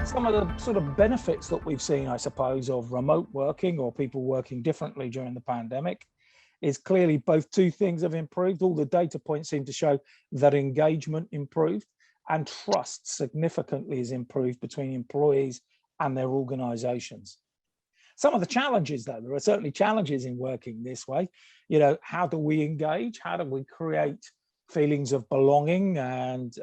Some of the sort of benefits that we've seen, I suppose, of remote working or people working differently during the pandemic is clearly both two things have improved. All the data points seem to show that engagement improved and trust significantly is improved between employees and their organizations. Some of the challenges, though, there are certainly challenges in working this way. You know, how do we engage? How do we create feelings of belonging and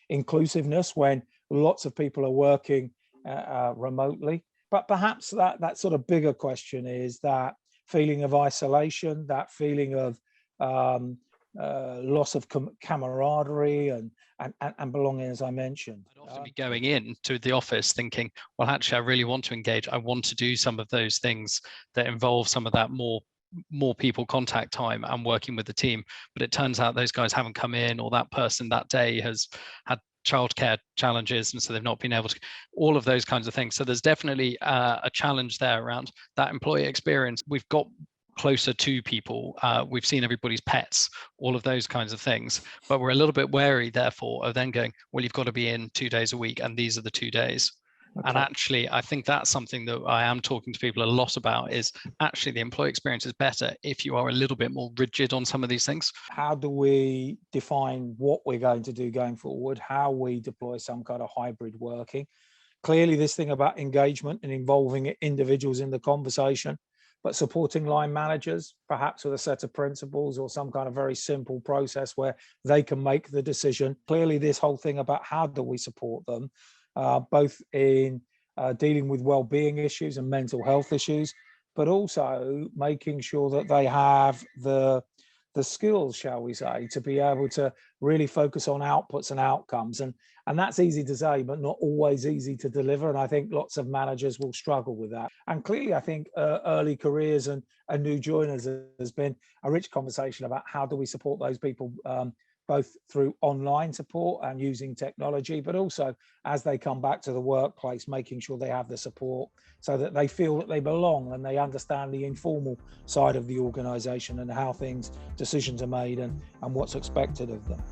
inclusiveness when lots of people are working remotely? But perhaps that sort of bigger question is that feeling of isolation, that feeling of loss of camaraderie and belonging, as I mentioned. I'd often be going into the office thinking, well, actually, I really want to engage. I want to do some of those things that involve some of that more people contact time and working with the team. But it turns out those guys haven't come in, or that person that day has had childcare challenges, and so they've not been able to, all of those kinds of things. So there's definitely a challenge there around that employee experience. We've got closer to people. We've seen everybody's pets, all of those kinds of things, but we're a little bit wary, therefore, of then going, well, you've got to be in 2 days a week, and these are the 2 days. Okay. And actually, I think that's something that I am talking to people a lot about, is actually the employee experience is better if you are a little bit more rigid on some of these things. How do we define what we're going to do going forward? How we deploy some kind of hybrid working? Clearly, this thing about engagement and involving individuals in the conversation, but supporting line managers, perhaps with a set of principles or some kind of very simple process where they can make the decision. Clearly, this whole thing about how do we support them, both in dealing with well-being issues and mental health issues, but also making sure that they have the skills, shall we say, to be able to really focus on outputs and outcomes. And that's easy to say, but not always easy to deliver. And I think lots of managers will struggle with that. And clearly, I think early careers and new joiners has been a rich conversation about how do we support those people, both through online support and using technology, but also as they come back to the workplace, making sure they have the support so that they feel that they belong and they understand the informal side of the organization and how decisions are made and what's expected of them.